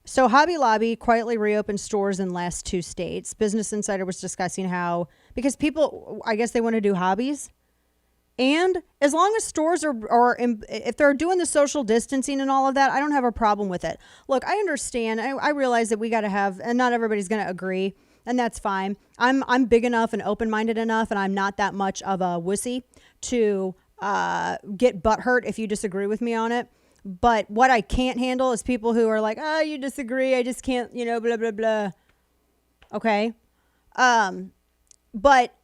So Hobby Lobby quietly reopened stores in last two states. Business Insider was discussing how, because people, I guess they want to do hobbies. And as long as stores if they're doing the social distancing and all of that, I don't have a problem with it. Look, I understand. I realize that we got to have, and not everybody's going to agree, and that's fine. I'm big enough and open-minded enough, and I'm not that much of a wussy to get butthurt if you disagree with me on it. But what I can't handle is people who are like, oh, you disagree. I just can't, blah, blah, blah. Okay. But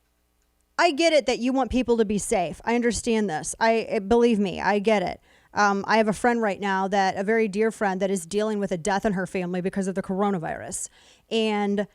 I get it that you want people to be safe. I understand this. Believe me, I get it. I have a friend right now a very dear friend that is dealing with a death in her family because of the coronavirus. And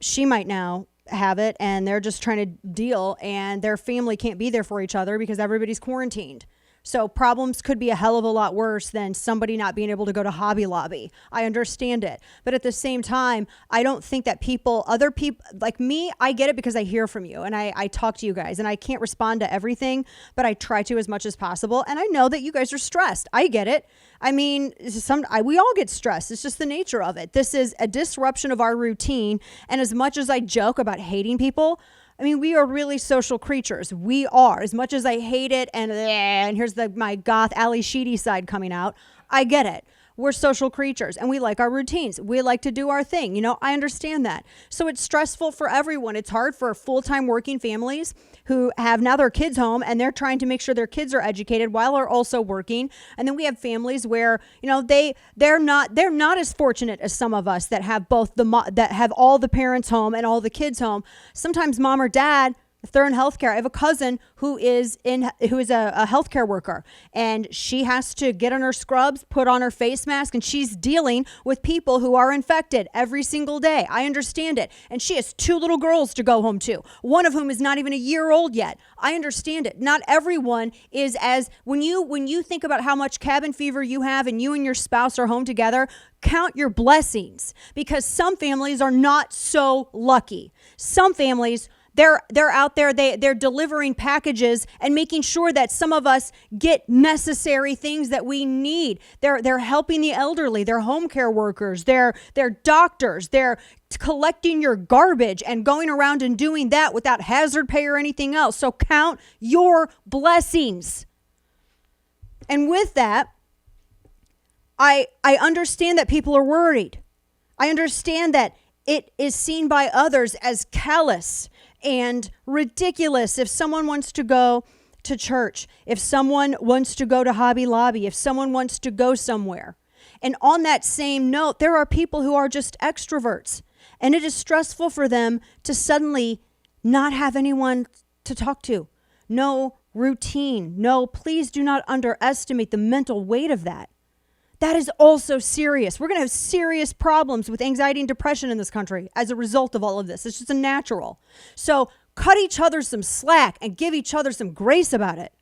she might now have it, and they're just trying to deal, and their family can't be there for each other because everybody's quarantined. So problems could be a hell of a lot worse than somebody not being able to go to Hobby Lobby. I understand it. But at the same time, I don't think that other people like me, I get it because I hear from you and I talk to you guys, and I can't respond to everything, but I try to as much as possible. And I know that you guys are stressed. I get it. I mean, we all get stressed. It's just the nature of it. This is a disruption of our routine. And as much as I joke about hating people, I mean, we are really social creatures. We are. As much as I hate it, and here's my goth Ali Sheedy side coming out, I get it. We're social creatures, and we like our routines. We like to do our thing. I understand that. So it's stressful for everyone. It's hard for full-time working families who have now their kids home, and they're trying to make sure their kids are educated while they're also working. And then we have families where, they're not as fortunate as some of us that have that have all the parents home and all the kids home. Sometimes mom or dad, if they're in healthcare, I have a cousin who is a healthcare worker, and she has to get on her scrubs, put on her face mask, and she's dealing with people who are infected every single day. I understand it. And she has two little girls to go home to, one of whom is not even a year old yet. I understand it. Not everyone is when you think about how much cabin fever you have and you and your spouse are home together, count your blessings, because some families are not so lucky. Some families, they're out there, they're delivering packages and making sure that some of us get necessary things that we need. They're helping the elderly, they're home care workers, they're doctors, they're collecting your garbage and going around and doing that without hazard pay or anything else. So count your blessings. And with that, I understand that people are worried. I understand that it is seen by others as callous and ridiculous if someone wants to go to church, if someone wants to go to Hobby Lobby, if someone wants to go somewhere. And on that same note, there are people who are just extroverts, and it is stressful for them to suddenly not have anyone to talk to. No routine. No, please do not underestimate the mental weight of that. That is also serious. We're going to have serious problems with anxiety and depression in this country as a result of all of this. It's just a natural. So cut each other some slack and give each other some grace about it.